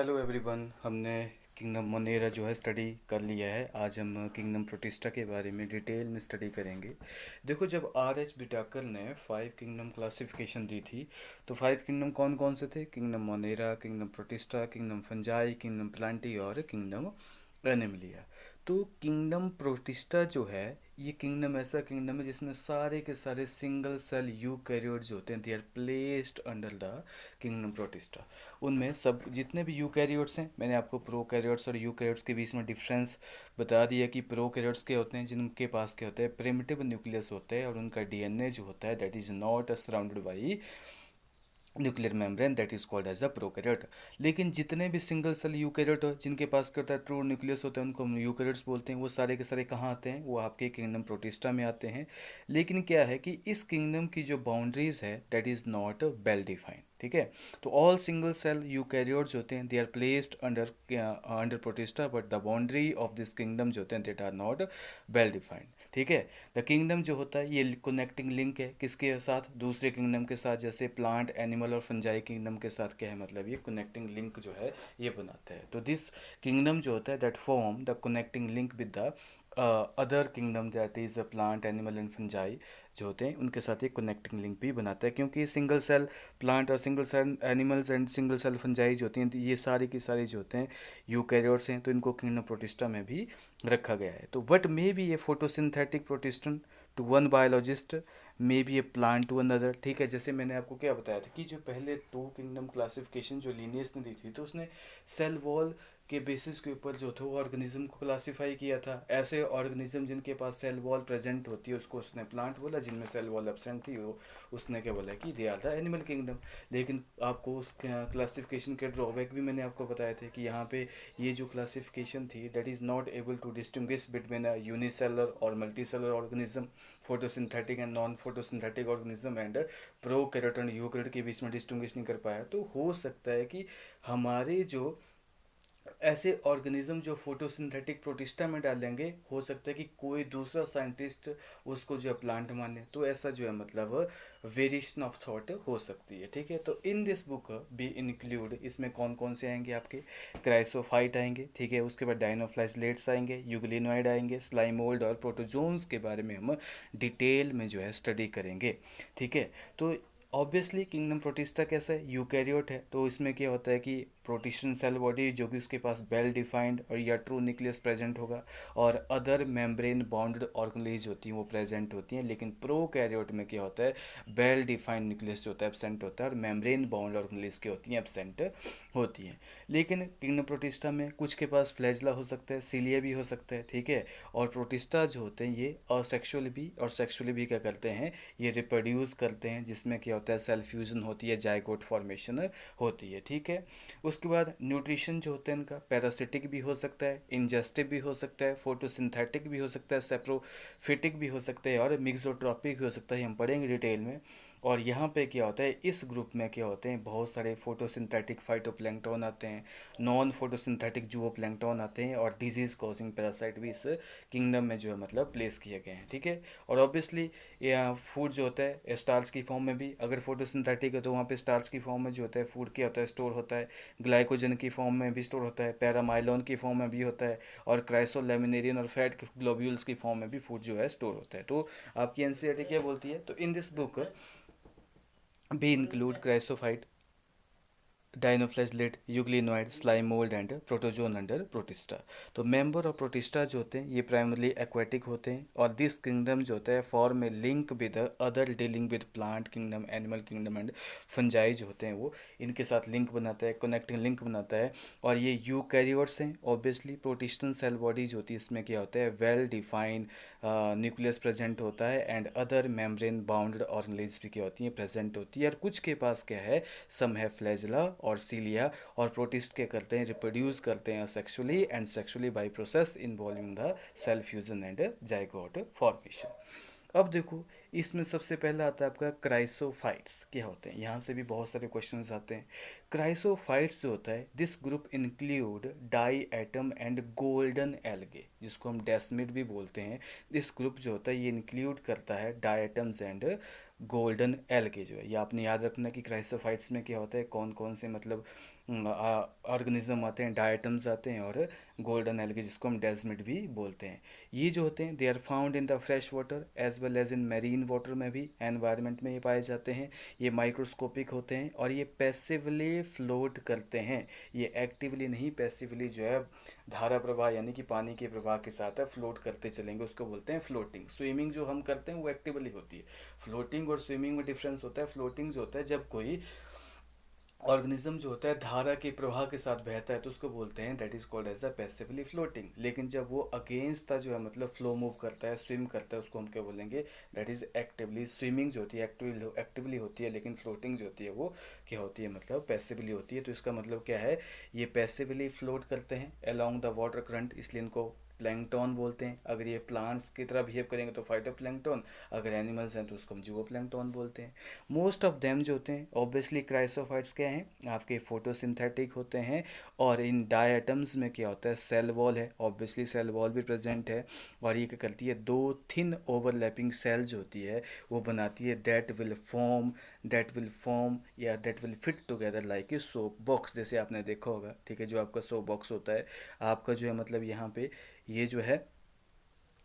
Hello everyone, हमने kingdom Monera जो है स्टडी कर लिया है। आज हम किंगडम प्रोटिस्टा के बारे में डिटेल में स्टडी करेंगे। देखो, जब आर एच बिटाकर ने 5 किंगडम क्लासिफिकेशन दी थी तो 5 किंगडम कौन कौन से थे? Kingdom Monera, kingdom protista, kingdom fungi, kingdom Plantae और किंगडम एनिमलिया। तो किंगडम प्रोटिस्टा जो है, ये किंगडम ऐसा किंगडम है जिसमें सारे के सारे सिंगल सेल यूकैरियोट्स जो होते हैं, they are placed under the kingdom Protista. उनमें सब जितने भी यूकैरियोट्स हैं, मैंने आपको प्रोकैरियोट्स और यूकैरियोट्स के बीच में डिफरेंस बता दिया कि प्रोकैरियोट्स के होते हैं जिनके पास क्या होता है, प्रिमिटिव न्यूक्लियस होते हैं और उनका डीएनए जो होता है that is not surrounded by nuclear membrane, that is called as the prokaryote. लेकिन जितने भी सिंगल सेल यूकैरियोट हो जिनके पास क्या होता है, ट्रू न्यूक्लियस होता है, उनको हम यूकैरियोट्स बोलते हैं। वो सारे के सारे कहाँ आते हैं? वो आपके किंगडम प्रोटिस्टा में आते हैं। लेकिन क्या है कि इस किंगडम की जो बाउंड्रीज है that is not well defined. ठीक है, तो ऑल सिंगल सेल यूकैरियोट्स होते हैं, they are placed under under Protista, but the boundary of this kingdom जो होते हैं that are not well defined. ठीक है, द किंगडम जो होता है ये कनेक्टिंग लिंक है किसके साथ? दूसरे किंगडम के साथ। जैसे प्लांट, एनिमल और फंजाई किंगडम के साथ क्या है, मतलब ये कनेक्टिंग लिंक जो है ये बनाता है। तो दिस किंगडम जो होता है that form the connecting link with the other kingdom that is the plant, animal and fungi जो होते हैं उनके साथ ये कनेक्टिंग लिंक भी बनाता है। क्योंकि सिंगल सेल प्लांट और single cell animals and single cell fungi जो होती हैं, ये सारी की सारी जो होते हैं यूकैरियोट्स हैं, तो इनको किंगडम प्रोटिस्टा में भी रखा गया है। तो but may be a photosynthetic protistan to one biologist, may be a plant to another. ठीक है, जैसे मैंने आपको क्या बताया था कि जो पहले 2 किंगडम क्लासिफिकेशन जो लीनियस ने दी थी, तो उसने सेल वॉल के बेसिस के ऊपर जो थे वो ऑर्गेनिज्म को क्लासीफाई किया था। ऐसे ऑर्गेनिज्म जिनके पास सेल वॉल प्रेजेंट होती है उसको उसने प्लांट बोला, जिनमें सेल वॉल एब्सेंट थी वो उसने क्या बोला कि they are the animal kingdom. लेकिन आपको उस क्लासिफिकेशन के ड्रॉबैक भी मैंने आपको बताए थे कि यहाँ पे ये जो क्लासिफिकेशन थी that is not able to distinguish between a unicellular और multicellular organism, photosynthetic and non photosynthetic organism and prokaryote and eukaryote के बीच में डिस्टिंग्विश नहीं कर पाया। तो हो सकता है कि हमारे जो ऐसे ऑर्गेनिज्म जो फोटोसिंथेटिक प्रोटिस्टा में डालेंगे, हो सकता है कि कोई दूसरा साइंटिस्ट उसको जो है प्लांट माने। तो ऐसा जो है मतलब वेरिएशन ऑफ थॉट हो सकती है। ठीक है, तो in this book we include, इसमें कौन कौन से आएंगे आपके? क्राइसोफाइट आएंगे, ठीक है, उसके बाद डायनोफ्लाइसलेट्स आएंगे, यूग्लिनोइड आएंगे, स्लाइमोल्ड और प्रोटोजोन्स के बारे में हम डिटेल में जो है स्टडी करेंगे। ठीक है, तो ऑब्वियसली किंगडम प्रोटिस्टा कैसा है? यूकैरियोट है, तो इसमें क्या होता है कि प्रोटिस्टन सेल बॉडी जो कि उसके पास वेल डिफाइंड और या ट्रू न्यूक्लियस प्रेजेंट होगा, और अदर मेम्ब्रेन बाउंडेड ऑर्गेनेज होती हैं वो प्रेजेंट होती हैं। लेकिन प्रोकैरियोट में क्या होता है, वेल डिफाइंड न्यूक्लियस जो होता है एब्सेंट होता है, और मेम्ब्रेन बाउंड ऑर्गेनेज की होती हैं एब्सेंट होती हैं। लेकिन किंगडम प्रोटिस्टा में कुछ के पास फ्लैजला हो सकता है, सीलिया भी हो सकता है। ठीक है, और प्रोटिस्टा जो होते हैं ये असेक्सुअल भी और सेक्सुअली भी क्या करते हैं, ये रिप्रोड्यूस करते हैं, जिसमें क्या होता है सेल फ्यूजन होती है, जाइगोट फॉर्मेशन होती है। ठीक है, उसके बाद न्यूट्रिशन जो होता है इनका पैरासिटिक भी हो सकता है, इंजेस्टिव भी हो सकता है, फोटोसिंथेटिक भी हो सकता है, सेप्रोफिटिक भी हो सकता है और मिक्सोट्रॉपिक भी हो सकता है। हम पढ़ेंगे डिटेल में। और यहाँ पे क्या होता है, इस ग्रुप में क्या होते हैं, बहुत सारे फोटोसिंथेटिक फाइटोप्लैंक्टन आते हैं, नॉन फोटोसिंथेटिक जूओप्लैंक्टन आते हैं, और डिजीज कॉजिंग पैरासाइट भी इस किंगडम में जो है मतलब प्लेस किए गए हैं। ठीक है, और ऑब्वियसली या फूड जो होता है स्टार्च की फॉर्म में भी, अगर फोटोसिंथेटिक है तो वहाँ पे स्टार्च की फॉर्म में जो होता है फूड क्या होता है, स्टोर होता है। ग्लाइकोजन की फॉर्म में भी स्टोर होता है, पैरामाइलोन की फॉर्म में भी होता है, और क्राइसोलेमिनेरियन और फैट ग्लोब्यूल्स की फॉर्म में भी फूड जो है स्टोर होता है। तो आपकी एनसीईआरटी क्या बोलती है? तो in this book we include chrysophyte, dinoflagellate, euglenoid, slime mould and protozoan under protista. तो मेंबर ऑफ प्रोटिस्टा जो होते हैं ये प्राइमरली एक्वेटिक होते हैं, और दिस किंगडम जो होता है फॉर्म में link with other dealing with plant kingdom, animal kingdom and fungi जो होते हैं वो इनके साथ लिंक बनाता है, कनेक्टिंग लिंक बनाता है। और ये यूकैरियोट्स हैं, ऑब्वियसली प्रोटिस्टन सेल बॉडी जो होती है इसमें क्या होता है, वेल डिफाइंड न्यूक्लियस प्रेजेंट होता है, and other membrane bounded organelles भी क्या होती हैं, प्रेजेंट होती है। और कुछ के पास क्या है, सम है फ्लैजला और सीलिया। और प्रोटिस्ट क्या करते हैं, रिप्रोड्यूस करते हैं sexually and sexually by process involving the cell fusion and zygote formation. अब देखो, इसमें सबसे पहला आता है आपका क्राइसोफाइट्स क्या होते हैं। यहाँ से भी बहुत सारे क्वेश्चंस आते हैं। क्राइसोफाइट्स जो होता है, this group include diatom and golden algae, जिसको हम डेस्मिड भी बोलते हैं। दिस ग्रुप जो होता है ये इंक्लूड करता है diatoms and golden algae जो है। ये आपने याद रखना कि क्राइसोफाइट्स में क्या होता है, कौन कौन से मतलब ऑर्गेनिज्म आते हैं, डायटम्स आते हैं, और गोल्डन एल्गी जिसको हम डेजमिड भी बोलते हैं। ये जो होते हैं they are found in the fresh water as well as in marine water में भी, एनवायरनमेंट में ये पाए जाते हैं। ये माइक्रोस्कोपिक होते हैं और ये पैसिवली फ्लोट करते हैं। ये एक्टिवली नहीं, पैसिवली जो है धारा प्रवाह यानी कि पानी के प्रवाह के साथ है फ्लोट करते चलेंगे, उसको बोलते हैं फ्लोटिंग। स्विमिंग जो हम करते हैं वो एक्टिवली होती है। फ्लोटिंग और स्विमिंग में डिफरेंस होता है। फ्लोटिंग जो होता है जब कोई ऑर्गेनिज्म जो होता है धारा के प्रवाह के साथ बहता है तो उसको बोलते हैं that is called as the passively floating. लेकिन जब वो अगेंस्ट था जो है मतलब फ्लो मूव करता है, स्विम करता है, उसको हम क्या बोलेंगे, दैट इज एक्टिवली। स्विमिंग जो होती है एक्टिवली होती है, लेकिन फ्लोटिंग जो होती है वो क्या होती है, मतलब पैसिवली होती है। तो इसका मतलब क्या है, ये पैसिवली फ्लोट करते हैं अलोंग द वाटर करंट, इसलिए इनको प्लैंकटन बोलते हैं। अगर ये प्लांट्स की तरह बिहेव करेंगे तो फाइटोप्लैंक्टन, अगर एनिमल्स हैं तो उसको हम जूओप्लैंक्टन बोलते हैं। मोस्ट ऑफ देम जो होते हैं ऑब्वियसली क्राइसोफाइट्स क्या हैं, आपके फोटोसिंथेटिक होते हैं। और इन डायटम्स में क्या होता है, सेल वॉल है, ऑब्वियसली सेल वॉल भी प्रेजेंट है। और ये क्या करती है, दो थिन ओवरलैपिंग सेल जो होती है वो बनाती है दैट विल फॉर्म या that will fit together like a soap box, जैसे आपने देखा होगा, ठीक है, जो आपका सोप बॉक्स होता है आपका जो है मतलब यहाँ पे ये जो है,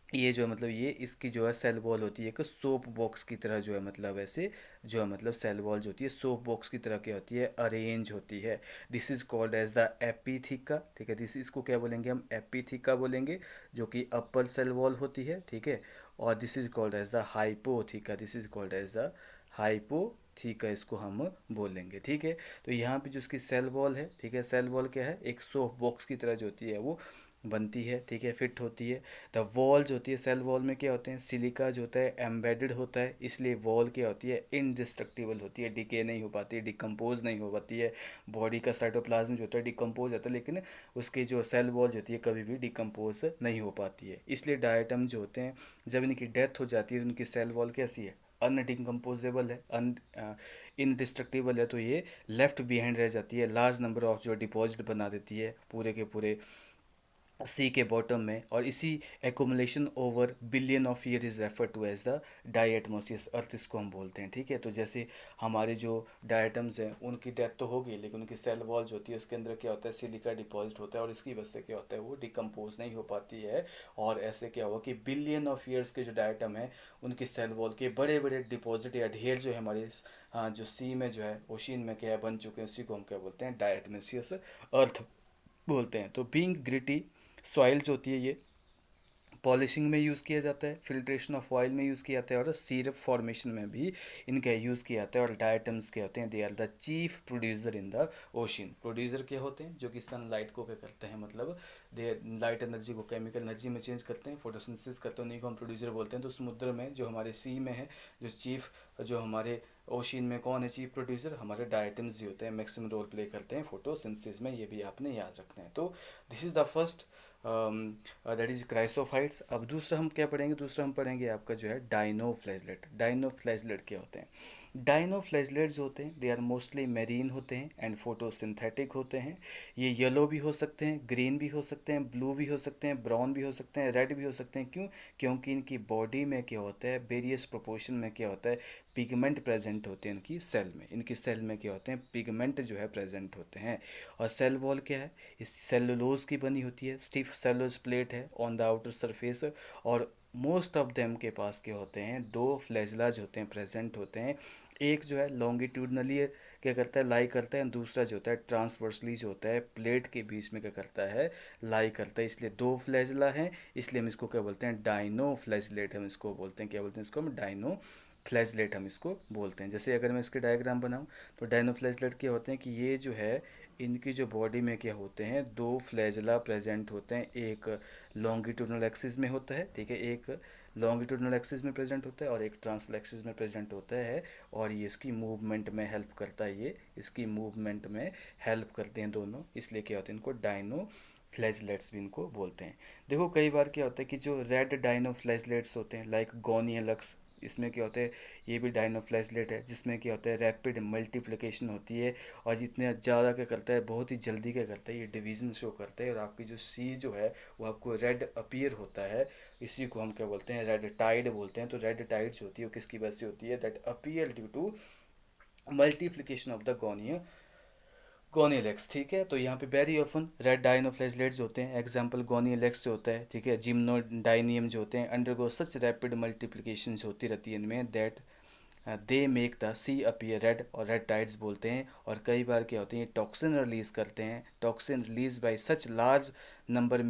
ये जो है मतलब ये इसकी जो है सेल वॉल होती है, एक सोप बॉक्स की तरह जो है मतलब ऐसे जो है मतलब सेल वॉल जो होती है सोप बॉक्स की तरह क्या होती है, अरेंज होती है। This is called as the epitheca, ठीक है, दिस इसको क्या बोलेंगे हम, एपीथीका बोलेंगे, जो कि अपर सेल वॉल होती है, ठीक है। और this is called as the hypotheca, this is called as the hypotheca, इसको हम बोलेंगे, ठीक है। तो यहाँ पे जो इसकी सेल वॉल है, ठीक है, सेल वॉल क्या है, एक सोप बॉक्स की तरह जो होती है वो बनती है, ठीक है, फिट होती है। द वॉल जो होती है, सेल वॉल में क्या होते हैं, सिलिका जो होता है एम्बेडेड होता है, इसलिए वॉल क्या होती है, इनडिस्ट्रक्टिबल होती है, डिके नहीं हो पाती, डिकम्पोज नहीं हो पाती है। बॉडी का साइटोप्लाज्म जो होता है डिकम्पोज होता है, लेकिन उसकी जो सेल वॉल जो होती है कभी भी डिकम्पोज नहीं हो पाती है। इसलिए डायटम जो होते हैं जब इनकी डेथ हो जाती है तो उनकी सेल वॉल कैसी है, अनडिकम्पोजेबल है, इनडिस्ट्रक्टिबल है, तो ये लेफ्ट बिहाइंड रह जाती है, लार्ज नंबर ऑफ जो डिपॉजिट बना देती है पूरे के पूरे सी के बॉटम में। और इसी accumulation over billion of year is refer to as the diatomaceous earth, इसको हम बोलते हैं, ठीक है। तो जैसे हमारे जो डायटम्स हैं उनकी डेथ तो होगी, लेकिन उनकी सेल वॉल जो होती है उसके अंदर क्या होता है, सिलिका डिपॉजिट होता है, और इसकी वजह से क्या होता है वो डिकम्पोज नहीं हो पाती है। और ऐसे क्या हुआ कि बिलियन ऑफ ईयर्स के जो डायटम है उनकी सेल वॉल के बड़े बड़े डिपॉजिट या ढेर जो है हमारे जो सी में जो है ओशियन में क्या है बन चुके हैं, उसी को हम क्या बोलते हैं, डायटमोसियस अर्थ बोलते हैं। तो बीइंग ग्रिटी सॉइल जो होती है ये पॉलिशिंग में यूज़ किया जाता है, फिल्ट्रेशन ऑफ ऑयल में यूज़ किया जाता है, और सिरप फॉर्मेशन में भी इनका यूज़ किया जाता है। और डायटम्स क्या होते हैं, they are the chief producer in the ocean. Producer क्या होते हैं, जो कि सनलाइट को क्या करते हैं, मतलब दे लाइट एनर्जी को केमिकल एनर्जी में चेंज करते हैं, फोटोसिंथेसिस करते हैं, उन्हीं को हम प्रोड्यूसर बोलते हैं। तो समुद्र में जो हमारे सी में है, जो चीफ जो हमारे ओशन में कौन है चीफ प्रोड्यूसर, हमारे डायटम्स ही होते हैं, मैक्सिमम रोल प्ले करते हैं फोटोसिंथेसिस में, ये भी आपने याद रखना है। तो this is the first that is chrysophytes. अब दूसरा हम क्या पढ़ेंगे, दूसरा हम पढ़ेंगे आपका जो है डाइनोफ्लैजलेट। डाइनोफ्लैजलेट क्या होते हैं, डाइनोफ्लैजलेट जो होते हैं दे आर मोस्टली मेरीन होते हैं एंड फोटोसिंथेटिक होते हैं। ये येलो भी हो सकते हैं, ग्रीन भी हो सकते हैं, ब्लू भी हो सकते हैं, ब्राउन भी हो सकते हैं, रेड भी हो सकते हैं। क्यों, क्योंकि इनकी बॉडी में क्या होता है, वेरियस प्रोपोर्शन में क्या होता है, पिगमेंट प्रेजेंट होते हैं इनकी सेल में। इनकी सेल में क्या होते हैं, पिगमेंट जो है प्रेजेंट होते हैं। और सेल वॉल क्या है, इस सेलुलोज की बनी होती है, स्टिफ सेलुलोज प्लेट है ऑन द आउटर सरफेस। और मोस्ट ऑफ देम के पास क्या होते हैं, दो फ्लैजलाज होते हैं, प्रेजेंट होते हैं। एक जो है लॉन्गिट्यूडनली क्या करता है, लाई करता है, दूसरा जो होता है ट्रांसवर्सली जो होता है प्लेट के बीच में क्या करता है, लाई करता है। इसलिए दो फ्लैजला हैं, इसलिए हम इसको क्या बोलते हैं, डाइनो फ्लैजलेट हम इसको बोलते हैं। क्या बोलते हैं इसको हम, डाइनो फ्लैजलेट हम इसको बोलते हैं। जैसे अगर मैं इसके डायग्राम बनाऊं तो डाइनो फ्लैजलेट क्या होते हैं कि ये जो है इनकी जो बॉडी में क्या होते हैं, दो फ्लैजला प्रेजेंट होते हैं। एक लॉन्गिट्यूडनल एक्सिस में होता है, ठीक है, एक लॉन्गिट्यूडनल एक्सिस में प्रेजेंट होता है और एक ट्रांसफर एक्सिस में प्रेजेंट होता है। और ये इसकी मूवमेंट में हेल्प करता है, ये इसकी मूवमेंट में हेल्प करते हैं दोनों, इसलिए क्या होते हैं इनको डाइनो फ्लैजलेट्स भी इनको बोलते हैं। देखो कई बार क्या होता है कि जो रेड डाइनो फ्लैजलेट्स होते हैं लाइक गोनियलक्स, इसमें क्या होता है, ये भी डाइनोफ्लैजलेट है, जिसमें क्या होता है रैपिड मल्टीप्लिकेशन होती है। और जितने ज़्यादा क्या करता है, बहुत ही जल्दी क्या करता है, ये डिवीज़न शो करता है, और आपकी जो सी जो है वो आपको रेड अपीयर होता है। इसी को हम क्या बोलते हैं, रेड टाइड बोलते हैं। तो रेड टाइड जो होती है वो किसकी वजह से होती है, that appear due to multiplication of the gonia gonyaulax, ठीक है। तो यहाँ पे वेरी ऑफन रेड डायनोफ्लैजेलेट्स होते हैं, एग्जाम्पल गोनियलेक्स जो होता है, ठीक है। जिम्नोडाइनियम जो होते हैं अंडरगो सच रैपिड मल्टीप्लिकेशन होती रहती है इनमें that they make the sea appear red, और रेड टाइड्स बोलते हैं। और कई बार क्या होते हैं ये टॉक्सिन रिलीज करते हैं, toxin release by such large number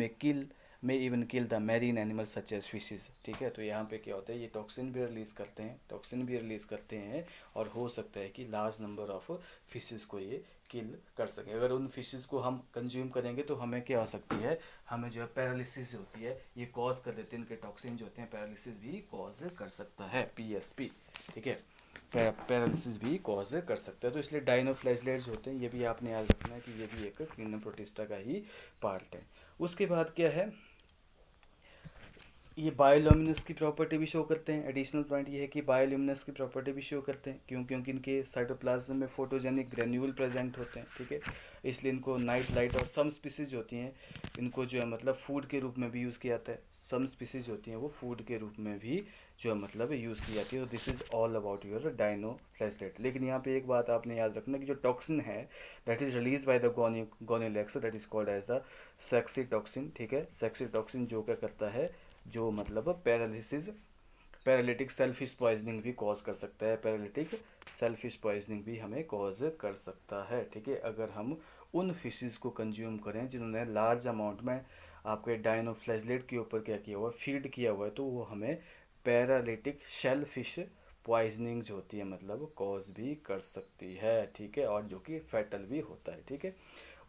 में even kill the marine animal such as fishes, ठीक है। तो यहाँ पे क्या होता है ये टॉक्सिन भी रिलीज करते हैं, टॉक्सिन भी रिलीज करते हैं, और हो सकता है कि लार्ज नंबर ऑफ फिशेज को ये किल कर सके। अगर उन फिशेज को हम कंज्यूम करेंगे तो हमें क्या हो सकती है, हमें जो है पैरालिसिस होती है ये कॉज कर देते हैं, इनके टॉक्सिन जो होते हैं पैरालिसिस भी कॉज कर सकता है, पीएसपी, ठीक है। पैरालिसिस भी कॉज कर सकता है। तो इसलिए डायनोफ्लैजेलेट्स होते हैं, ये भी आपने याद रखना है कि ये भी एक किंगडम प्रोटिस्टा का ही पार्ट है। उसके बाद क्या है, ये बायोल्यूमिनेंस की प्रॉपर्टी भी शो करते हैं। एडिशनल पॉइंट ये है कि बायोल्यूमिनेंस की प्रॉपर्टी भी शो करते हैं, क्यों, क्योंकि इनके साइटोप्लाज्म में फोटोजेनिक ग्रेन्यूल प्रेजेंट होते हैं, ठीक है। इसलिए इनको नाइट लाइट, और सम स्पीसीज होती हैं इनको जो है मतलब फूड के रूप में भी यूज़ किया जाता है, सम स्पीसीज होती हैं वो फूड के रूप में भी जो है मतलब यूज़ की जाती है। तो this is all about your dinoflagellate. लेकिन यहाँ पे एक बात आपने याद रखना कि जो टॉक्सिन है that is release by the gonyaulax that is called as the saxitoxin, ठीक है। सेक्सीटॉक्सिन जो क्या करता है, जो मतलब पैरालिसिस, पैरालिटिक सेल्फिश पॉइजनिंग भी कॉज कर सकता है, पैरालिटिक सेल्फिश पॉइजनिंग भी हमें कॉज कर सकता है, ठीक है। अगर हम उन फिशेस को कंज्यूम करें जिन्होंने लार्ज अमाउंट में आपके डायनोफ्लैजेलेट के ऊपर क्या किया हुआ है, फीड किया हुआ है, तो वो हमें पैरालिटिक शेल फिश पॉइजनिंग जो होती है मतलब कॉज भी कर सकती है, ठीक है, और जो कि फैटल भी होता है, ठीक है।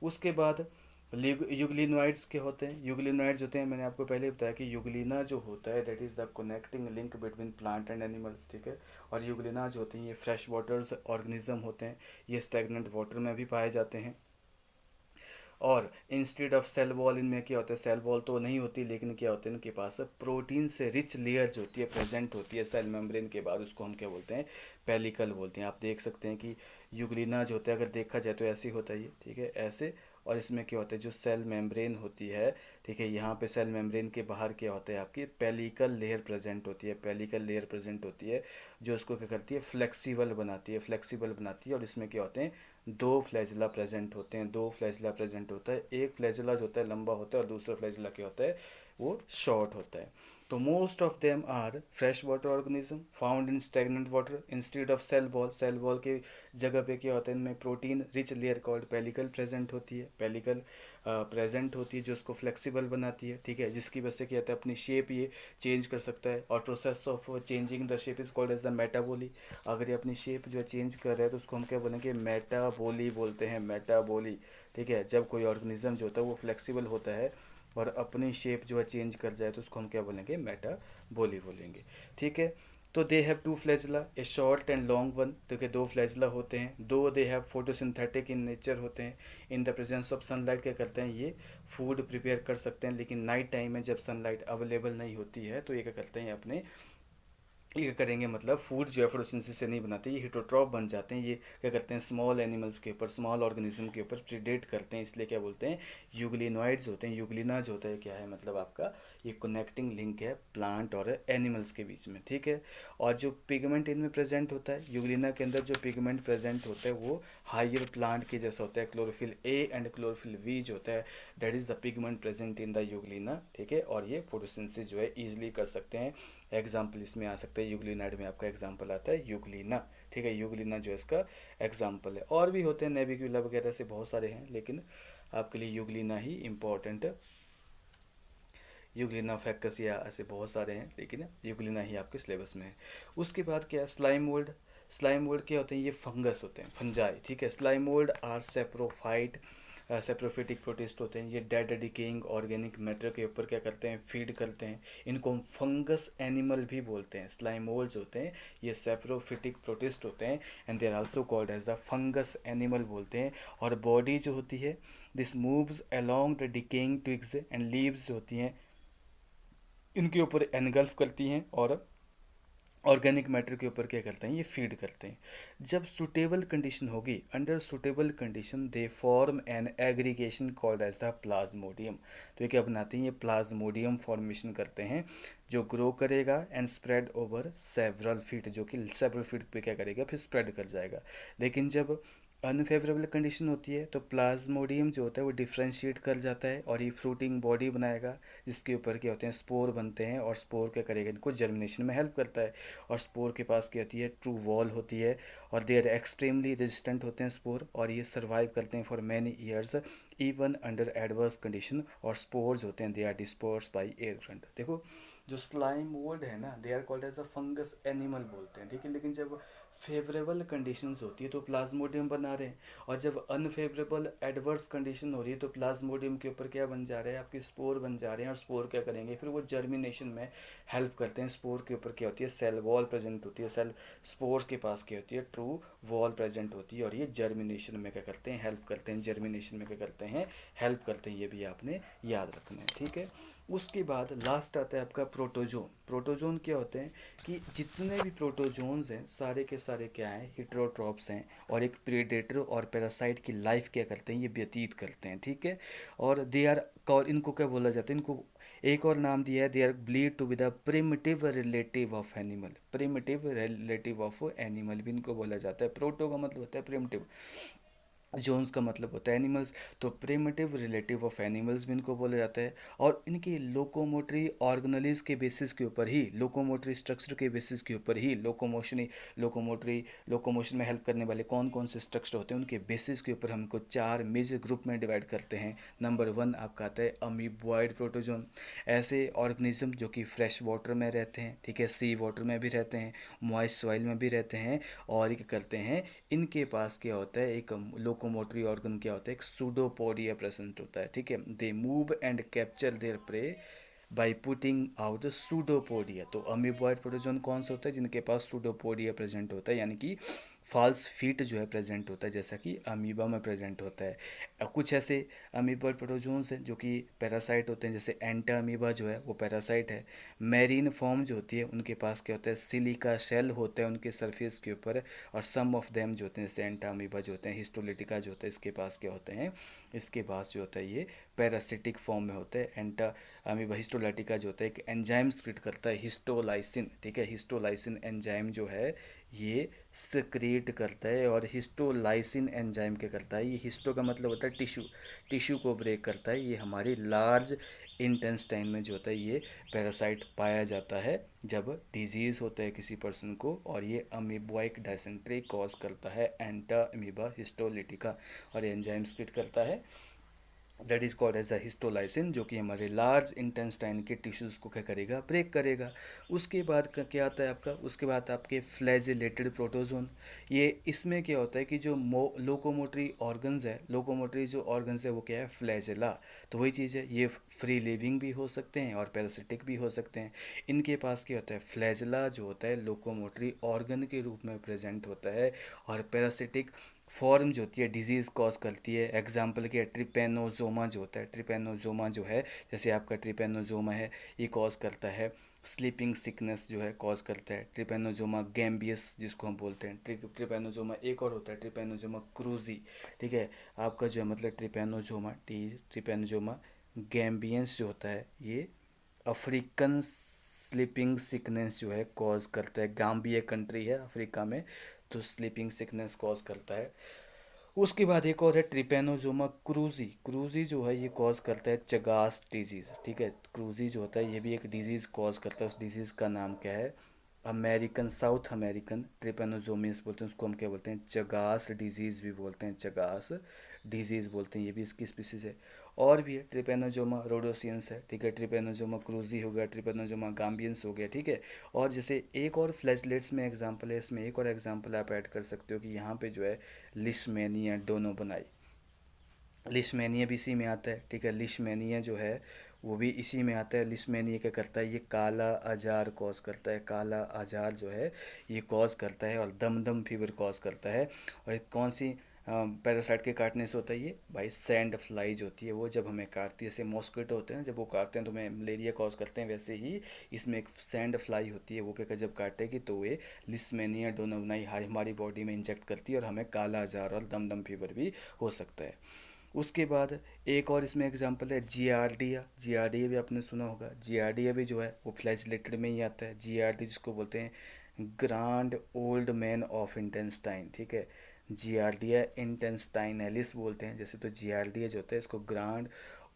उसके बाद यूग्लिनोइड्स के होते हैं, यूग्लिनोइड्स होते हैं, मैंने आपको पहले बताया कि यूग्लिना जो होता है that is the connecting link between plant and animals, ठीक है। और यूग्लिना जो होते हैं ये फ्रेश वाटर्स ऑर्गेनिज्म होते हैं, ये स्टैग्नेंट वाटर में भी पाए जाते हैं। और इंस्टेड ऑफ सेल वॉल इनमें क्या होता है, सेल वॉल तो नहीं होती, लेकिन क्या होता है इनके पास प्रोटीन से रिच लेयर जो होती है प्रेजेंट होती है सेल मेम्ब्रेन के बाद, उसको हम क्या बोलते हैं, पेलिकल बोलते हैं। आप देख सकते हैं कि यूग्लिना जो होता है अगर देखा जाए तो ऐसे ही होता है ये, ठीक है, ऐसे। और इसमें क्या होता है जो सेल मेम्ब्रेन होती है, ठीक है, यहाँ पे सेल मेम्ब्रेन के बाहर क्या होता है आपकी पेलिकल लेयर प्रेजेंट होती है, पेलिकल लेयर प्रेजेंट होती है जो उसको क्या करती है, फ्लेक्सिबल बनाती है, फ्लेक्सिबल बनाती है। और इसमें क्या होते हैं, दो फ्लैजिला प्रेजेंट होते हैं, दो फ्लैजिला प्रेजेंट होता है, एक फ्लैजिला जो होता है लंबा होता है और दूसरा फ्लैजिला क्या होता है वो शॉर्ट होता है। तो most of them are fresh water organism found in stagnant water instead of cell wall, cell wall के जगह पे क्या होता है इनमें protein rich layer called pellicle present होती है, पेलिकल प्रेजेंट होती है जो उसको फ्लेक्सिबल बनाती है, ठीक है, जिसकी वजह से क्या होता है अपनी शेप ये चेंज कर सकता है। और process of changing the shape is called as the metaboly. अगर ये अपनी शेप जो है चेंज कर रहा है तो उसको हम क्या बोलेंगे, मेटाबोली बोलते हैं, मेटाबोली, ठीक है। जब कोई ऑर्गेनिज्म जो होता है वो फ्लेक्सिबल होता है और अपनी शेप जो है चेंज कर जाए तो उसको हम क्या बोलेंगे, मेटाबोली बोलेंगे, ठीक है। तो they have two flagella, A short and long one, तो के दो फ्लैजिला होते हैं, दो they have photosynthetic in nature होते हैं, in the presence of sunlight क्या करते हैं ये फूड प्रिपेयर कर सकते हैं। लेकिन नाइट टाइम में जब सनलाइट अवेलेबल नहीं होती है तो ये क्या करते हैं अपने ये करेंगे मतलब फूड जो है फोटोसिंथेसिस से नहीं बनाते, ये हिटोट्रॉप बन जाते हैं, ये क्या करते हैं स्मॉल एनिमल्स के ऊपर, स्मॉल ऑर्गेनिज्म के ऊपर प्रीडेट करते हैं, इसलिए क्या बोलते हैं यूग्लिनोइड्स होते हैं। यूग्लिना जो होता है क्या है मतलब आपका ये कनेक्टिंग लिंक है प्लांट और एनिमल्स के बीच में, ठीक है। और जो पिगमेंट इनमें प्रेजेंट होता है यूग्लिना के अंदर, जो पिगमेंट प्रेजेंट होता है वो हायर प्लांट के जैसा होता है, chlorophyll A and chlorophyll B जो होता है that is the pigment present in the euglena, ठीक है। और ये फोटोसिंथेसिस जो है ईजिली कर सकते हैं। एग्जाम्पल इसमें आ सकता है यूग्लिनाइड में आपका एग्जाम्पल आता है यूग्लिना, ठीक है, यूग्लिना जो है इसका एग्जाम्पल है। और भी होते हैं नेबिक्यूला वगैरह से बहुत सारे हैं, लेकिन आपके लिए यूग्लिना ही इम्पोर्टेंट, यूग्लिना फैक्कस या ऐसे बहुत सारे हैं लेकिन यूग्लिना ही आपके सिलेबस में है। उसके बाद क्या है स्लाइम मोल्ड, स्लाइम मोल्ड क्या होते हैं, ये फंगस होते हैं, फंजाई, ठीक है। Slime mould are saprophyte, saprophytic protist होते हैं, ये डेड डिकेइंग ऑर्गेनिक मैटर के ऊपर क्या करते हैं, फीड करते हैं। इनको हम फंगस एनिमल भी बोलते हैं, स्लाइम मोल्ड्स होते हैं ये सेप्रोफिटिक प्रोटिस्ट होते हैं and they are also called as the fungus animal बोलते हैं। और बॉडी जो होती है this moves along the decaying twigs and leaves जो होती हैं इनके ऊपर एनगल्फ करती हैं और ऑर्गेनिक मैटर के ऊपर क्या करते हैं ये फीड करते हैं। जब सुटेबल कंडीशन होगी, under suitable condition they form an aggregation called as the plasmodium. तो ये क्या बनाते हैं, ये प्लाज्मोडियम फॉर्मेशन करते हैं जो ग्रो करेगा and spread over several feet, जो कि सेवरल फीट पे क्या करेगा फिर स्प्रेड कर जाएगा। लेकिन जब अनफेवरेबल कंडीशन होती है तो प्लाज्मोडियम जो होता है वो डिफ्रेंशिएट कर जाता है और ये फ्रूटिंग बॉडी बनाएगा, जिसके ऊपर क्या होते हैं स्पोर बनते हैं, और स्पोर क्या करेगा, इनको जर्मिनेशन में हेल्प करता है। और स्पोर के पास क्या होती है, ट्रू वॉल होती है, और दे आर एक्सट्रीमली रेजिस्टेंट होते हैं स्पोर, और ये सर्वाइव करते हैं for many years even under adverse condition. और स्पोर्स होते हैं they are disperse by air current. देखो जो स्लाइम मोल्ड है ना, they are called as a fungus animal बोलते हैं, ठीक है। लेकिन जब फेवरेबल कंडीशंस होती है तो प्लाज्मोडियम बना रहे हैं, और जब अनफेवरेबल एडवर्स कंडीशन हो रही है तो प्लाज्मोडियम के ऊपर क्या बन जा रहा है, आपके स्पोर बन जा रहे हैं। और स्पोर क्या करेंगे, फिर वो जर्मिनेशन में हेल्प करते हैं। स्पोर के ऊपर क्या होती है, सेल वॉल प्रेजेंट होती है, सेल स्पोर्स के पास क्या होती है, ट्रू वॉल प्रेजेंट होती है, और ये जर्मिनेशन में क्या करते हैं, हेल्प करते हैं। जर्मिनेशन में क्या करते हैं, हेल्प करते हैं। ये भी आपने याद रखना है, ठीक है। उसके बाद लास्ट आता है आपका प्रोटोजोन। प्रोटोजोन क्या होते हैं कि जितने भी प्रोटोजोन्स हैं सारे के सारे क्या हैं, हिट्रोट्रॉप्स हैं, और एक प्रेडेटर और पैरासाइट की लाइफ क्या करते हैं, ये व्यतीत करते हैं, ठीक है। और दे आर कॉल, इनको क्या बोला जाता है, इनको एक और नाम दिया है, they are believe to be the primitive relative of animal. Primitive relative of animal भी इनको बोला जाता है। प्रोटो का मतलब होता है प्रिमिटिव, जोन्स का मतलब होता है एनिमल्स, तो प्रिमिटिव रिलेटिव ऑफ एनिमल्स भी इनको बोला जाता है। और इनकी लोकोमोटरी ऑर्गेनलीज के बेसिस के ऊपर ही, लोकोमोटरी स्ट्रक्चर के बेसिस के ऊपर ही लोकोमोटरी लोकोमोशन में हेल्प करने वाले कौन कौन से स्ट्रक्चर होते हैं, उनके बेसिस के ऊपर हमको चार मेजर ग्रुप में डिवाइड करते हैं। नंबर 1 आपका आता है अमीबॉइड प्रोटोजोन। ऐसे ऑर्गेनिज्म जो कि फ्रेश वाटर में रहते हैं, ठीक है, सी वाटर में भी रहते हैं, मॉइस्ट सॉइल में भी रहते हैं, और ये करते हैं, इनके पास क्या होता है, एक लोकोमोटरी ऑर्गन क्या होता है, एक सूडोपोडिया प्रेजेंट होता है, ठीक है। They move and capture there pray by putting out pseudopodia. तो अमीबॉइड प्रोटोजोन कौन सा होता है, जिनके पास सूडोपोडिया प्रेजेंट होता है, यानी कि फॉल्स फीट जो है प्रेजेंट होता है, जैसा कि अमीबा में प्रेजेंट होता है। कुछ ऐसे अमीबॉइड प्रोटोजोन्स हैं जो कि पैरासाइट होते हैं, जैसे एंटा अमीबा जो है वो पैरासाइट है। मैरीन फॉर्म जो होती है उनके पास क्या होता है, सिलिका शेल होता है उनके सरफेस के ऊपर। और सम ऑफ देम जो होते हैं, जैसे एंटा अमीबा जो होते हैं, हिस्टोलिटिका जो होता है, इसके पास क्या होते हैं, इसके पास जो होता है ये पैरासिटिक फॉर्म में होता है। एंटा अमीबा हिस्टोलाइटिका जो होता है एक एंजाइम स्क्रिट करता है, हिस्टोलाइसिन, ठीक है। हिस्टोलाइसिन एंजाइम जो है ये सक्रिएट करता है, और हिस्टोलाइसिन एंजाइम क्या करता है, ये हिस्टो का मतलब होता है टिश्यू, टिश्यू को ब्रेक करता है। ये हमारी लार्ज इंटेस्टाइन में जो होता है ये पैरासाइट पाया जाता है जब डिजीज़ होता है किसी पर्सन को, और ये अमीबॉइक डायसेंट्री कॉज करता है, एंटा अमीबा हिस्टोलिटिका, और एंजाइम स्क्रिट करता है, that is called as a histolysin, जो कि हमारे लार्ज इंटेस्टाइन के टिश्यूज़ को क्या करेगा, ब्रेक करेगा। उसके बाद का क्या आता है आपका, उसके बाद आपके फ्लैजिलेटेड प्रोटोजोन। ये इसमें क्या होता है कि जो लोकोमोटरी ऑर्गन्स है, लोकोमोटरी जो ऑर्गन्स है वो क्या है, फ्लैजिला। तो वही चीज़ है, ये फ्री लिविंग भी हो सकते हैं और पैरासिटिक भी हो सकते हैं। इनके पास क्या होता है, फ्लैजिला जो होता है लोकोमोटरी ऑर्गन के रूप में प्रेजेंट होता है, और पैरासिटिक फॉर्म जो होती है डिजीज़ कॉज करती है। एग्जाम्पल के ट्रिपेनोजोमा जो होता है, ट्रिपेनोजोमा जो है, जैसे आपका ट्रिपेनोजोमा है, ये कॉज करता है स्लीपिंग सिकनेस जो है, कॉज करता है ट्रिपेनोजोमा गैम्बियस जिसको हम बोलते हैं। ट्रिपेनोजोमा एक और होता है ट्रिपेनोजोमा क्रूजी, ठीक है। आपका जो है मतलब ट्रिपेनोजोमा गैम्बियंस जो होता है ये अफ्रीकन स्लीपिंग सिकनेस जो है कॉज करता है। गाम्बिया कंट्री है अफ्रीका में, तो स्लीपिंग सिकनेस कॉज करता है। उसके बाद एक और है ट्रिपेनोजोमा क्रूजी। क्रूजी जो है ये कॉज करता है चगास डिजीज़, ठीक है। क्रूजी जो होता है ये भी एक डिजीज़ कॉज करता है, उस डिजीज़ का नाम क्या है, अमेरिकन साउथ अमेरिकन ट्रिपेनोजोमिस बोलते हैं उसको, हम क्या बोलते हैं, चगास डिजीज़ भी बोलते हैं, चगास डिजीज़ बोलते हैं, ये भी इसकी स्पीसीज है। और भी है ट्रिपेनोजोमा रोडोसियंस है, ठीक है। ट्रिपेनोजोमा क्रूजी हो गया, ट्रिपेनोजोमा गाम्बियंस हो गया, ठीक है। और जैसे एक और फ्लैजलेट्स में एग्जांपल है, इसमें एक और एग्जांपल आप ऐड कर सकते हो कि यहाँ पे जो है लिशमेनिया डोनोबनाई, लिशमेनिया भी इसी में आता है, ठीक है। लिशमेनिया जो है वो भी इसी में आता है। लिशमेनिया क्या करता है, ये काला अजार कॉज करता है, काला अजार जो है ये कॉज करता है, और दम फीवर कॉज करता है। और ये कौन सी पैरासाइट के काटने से होता है, ये भाई सैंड फ्लाई जो होती है वो जब हमें काटती है, जैसे मॉस्किटो होते हैं जब वो काटते हैं तो हमें मलेरिया कॉज करते हैं, वैसे ही इसमें एक सैंड फ्लाई होती है, वो क्या जब काटेगी तो ये लिस्मेनिया डोनोवनाई हमारी बॉडी में इंजेक्ट करती है, और हमें काला अजार और दम फीवर भी हो सकता है। उसके बाद एक और इसमें एग्जांपल है जियार्डिया। जियार्डिया भी आपने सुना होगा, जियार्डिया भी जो है वो फ्लैजिलेटेड में ही आता है। जियार्डी जिसको बोलते हैं grand old man of intestine, ठीक है। जियार्डिया इंटेस्टाइनैलिस बोलते हैं। जैसे तो जियार्डिया जो होता है इसको grand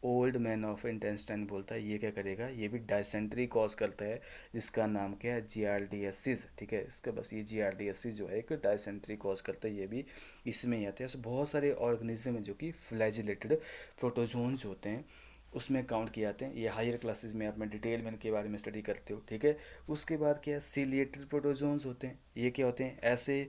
old man of intestine बोलता है। ये क्या करेगा, ये भी डायसेंट्री कॉज करता है, जिसका नाम क्या है, जियार्डियसिस। ठीक है, इसका बस ये जियार्डियसिस जो है एक डायसेंट्री कॉज करता है, ये भी इसमें ही आते हैं। तो बहुत सारे ऑर्गेनिज्म है जो कि फ्लैजिलेटेड प्रोटोजोन्स होते हैं उसमें काउंट किए जाते हैं। ये हायर क्लासेस में आप में डिटेल में इनके बारे में स्टडी करते हो। ठीक है, उसके बाद क्या है, सीलिएटेड प्रोटोजोन्स होते हैं। ये क्या होते हैं, ऐसे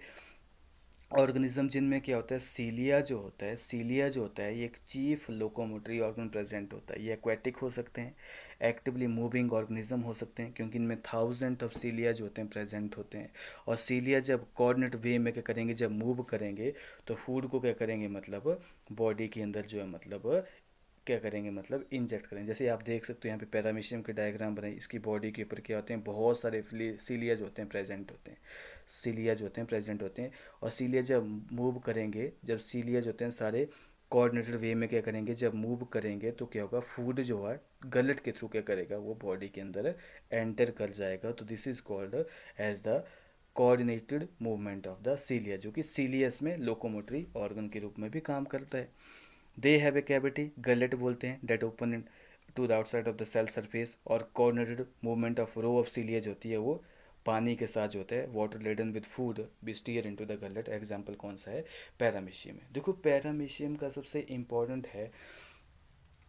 ऑर्गेनिज्म जिनमें क्या होता है, सीलिया जो होता है, सीलिया जो होता है ये एक चीफ लोकोमोटरी ऑर्गन प्रेजेंट होता है। ये एक्वेटिक हो सकते हैं, एक्टिवली मूविंग ऑर्गेनिज्म हो सकते हैं, क्योंकि इनमें थाउजेंड ऑफ सीलिया जो होते हैं प्रेजेंट होते हैं। और सीलिया जब कोऑर्डिनेट वे में क्या करेंगे, जब मूव करेंगे तो फूड को क्या करेंगे, मतलब बॉडी के अंदर जो है मतलब क्या करेंगे, मतलब इंजेक्ट करेंगे। जैसे आप देख सकते हो यहाँ पे पैरामीशियम के डायग्राम बनाई, इसकी बॉडी के ऊपर क्या होते हैं, बहुत सारे सीलिया जो होते हैं प्रेजेंट होते हैं, सीलिया जो होते हैं प्रेजेंट होते हैं। और सीलिया जब मूव करेंगे, जब सीलिया जो होते हैं सारे कोऑर्डिनेटेड वे में क्या करेंगे, जब मूव करेंगे तो क्या होगा, फूड जो है गलट के थ्रू क्या करेगा, वो बॉडी के अंदर एंटर कर जाएगा। तो this is called as the coordinated movement of the cilia, जो कि सीलियस में लोकोमोटरी ऑर्गन के रूप में भी काम करता है। They have a cavity, gullet बोलते हैं, that open to the outside of the cell surface. और coordinated movement of row of cilia जो होती है वो पानी के साथ जो होता है, water laden with food be steer into the gullet. Example कौन सा है, पैरामीशियम है। देखो पैरामीशियम का सबसे इंपॉर्टेंट है,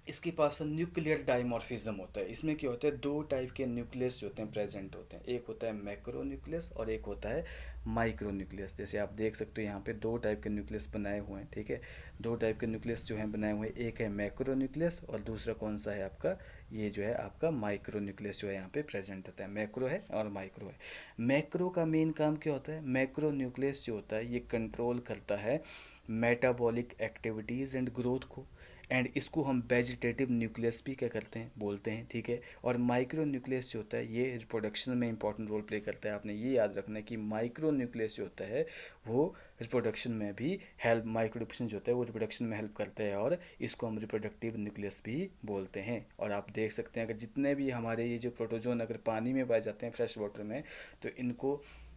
इसके पास न्यूक्लियर डाइमॉर्फिज्म होता है। इसमें क्या होता है, दो टाइप के न्यूक्लियस जो होते हैं प्रेजेंट होते हैं, एक होता है मैक्रो न्यूक्लियस और एक होता है माइक्रो न्यूक्लियस। जैसे आप देख सकते हो यहाँ पे दो टाइप के न्यूक्लियस बनाए हुए हैं। ठीक है, दो टाइप के न्यूक्लियस जो हैं बनाए हुए हैं, एक है मैक्रो न्यूक्लियस और दूसरा कौन सा है आपका, ये जो है आपका माइक्रो न्यूक्लियस जो है यहाँ पे प्रेजेंट होता है। मैक्रो है और माइक्रो है। मैक्रो का मेन काम क्या होता है, मैक्रो न्यूक्लियस जो होता है ये कंट्रोल करता है मेटाबॉलिक एक्टिविटीज़ एंड ग्रोथ को। एंड इसको हम वेजिटेटिव न्यूक्लियस भी क्या करते हैं, बोलते हैं। ठीक है, और माइक्रो न्यूक्लियस जो होता है ये रिप्रोडक्शन में इंपॉर्टेंट रोल प्ले करता है। आपने ये याद रखना है कि माइक्रो न्यूक्लियस जो होता है वो रिप्रोडक्शन में भी हेल्प, माइक्रो रिप्रोडक्शन जो होता है वो रिप्रोडक्शन में हेल्प करता है, और इसको हम रिप्रोडक्टिव न्यूक्लियस भी बोलते हैं। और आप देख सकते हैं अगर जितने भी हमारे ये जो प्रोटोजोन अगर पानी में पाए जाते हैं फ्रेश वाटर में, तो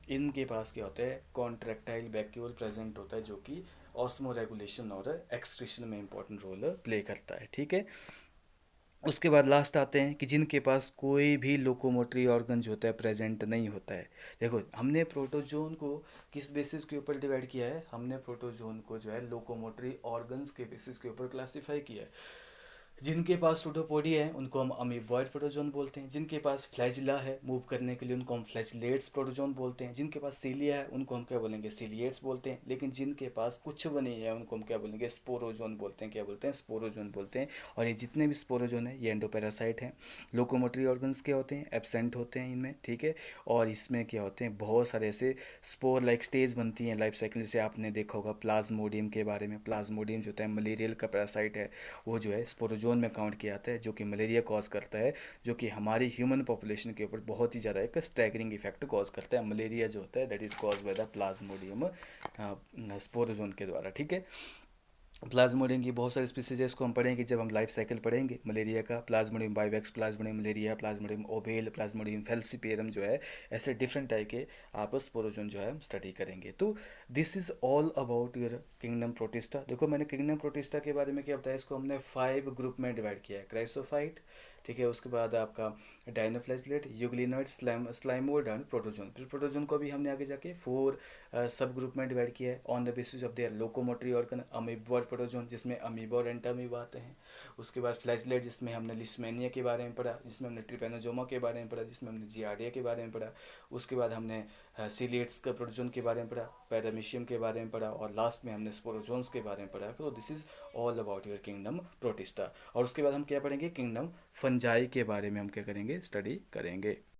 इनके पास क्या होता है, कॉन्ट्रैक्टाइल वैक्यूल प्रेजेंट होता है, जो कि ऑस्मो रेगुलेशन और एक्सक्रीशन में इंपॉर्टेंट रोल प्ले करता है। ठीक है, उसके बाद लास्ट आते हैं कि जिनके पास कोई भी लोकोमोटरी ऑर्गन जो होता है प्रेजेंट नहीं होता है। देखो हमने प्रोटोजोन को किस बेसिस के ऊपर डिवाइड किया है, हमने प्रोटोजोन को जो है लोकोमोटरी ऑर्गन्स के बेसिस के ऊपर क्लासीफाई किया है। जिनके पास सूडोपोडिया है उनको हम अमीबॉइड प्रोटोजोन बोलते हैं, जिनके पास फ्लैजिला है मूव करने के लिए उनको हम फ्लैजिलेट्स प्रोटोजोन बोलते हैं, जिनके पास सीलिया है उनको हम क्या बोलेंगे, सीलिएट्स बोलते हैं। लेकिन जिनके पास कुछ भी नहीं है उनको हम क्या बोलेंगे, स्पोरोजोन बोलते हैं। क्या बोलते हैं, स्पोरोजोन बोलते हैं। और ये जितने भी स्पोरोजोन है ये एंडोपैरासाइट हैं। लोकोमोटरी ऑर्गन्स क्या होते हैं, एब्सेंट होते हैं इनमें। ठीक है, और इसमें क्या होते हैं, बहुत सारे ऐसे स्पोर लाइक स्टेज बनती हैं लाइफ साइकिल। जैसे आपने देखा होगा प्लाज्मोडियम के बारे में, प्लाज्मोडियम जो होता है मलेरियल का पैरासाइट है, वो जो है स्पोरोजोन में काउंट किया जाता है, जो कि मलेरिया कॉज करता है, जो कि हमारी ह्यूमन पॉपुलेशन के ऊपर बहुत ही ज़्यादा एक स्टैगरिंग इफेक्ट कॉज करता है। मलेरिया जो होता है that is cause by the Plasmodium sporozoan के द्वारा। ठीक है, प्लाज्मोडियम की बहुत सारी स्पीसीज है, इसको हम पढ़ेंगे जब हम लाइफ साइकिल पढ़ेंगे मलेरिया का। Plasmodium vivax, plasmodium malariae, plasmodium ovale, plasmodium falciparum जो है, ऐसे डिफरेंट टाइप के आप स्पोरोजोन जो है हम स्टडी करेंगे। तो this is all about your kingdom protista. देखो मैंने किंगडम प्रोटिस्टा के बारे में क्या बताया, इसको हमने 5 ग्रुप में डिवाइड किया है। क्राइसोफाइट, ठीक है, उसके बाद आपका डायनोफ्लैजलेट, यूग्लिनॉइड, स्लाइमोल्ड एंड प्रोटोजोन। फिर प्रोटोजोन को भी हमने आगे जाके 4 सब ग्रुप में डिवाइड किया है on the basis of their locomotory organ. Amoeboid protozoan जिसमें अमीबा और एंटामीबा आते हैं। उसके बाद फ्लैजलेट जिसमें हमने लिस्मेनिया के बारे में पढ़ा, जिसमें हमने ट्रिपेनोजोमा के बारे में पढ़ा, जिसमें हमने जियार्डिया के बारे में पढ़ा। उसके बाद हमने सीलिएट्स का प्रोटोजोन के बारे में पढ़ा, पैरामीशियम के बारे में पढ़ा, और लास्ट में हमने स्पोरोजोन्स के बारे में पढ़ा। तो this is all about your kingdom protista. और उसके बाद हम क्या पढ़ेंगे, किंगडम फंजाई के बारे में हम क्या करेंगे, स्टडी करेंगे।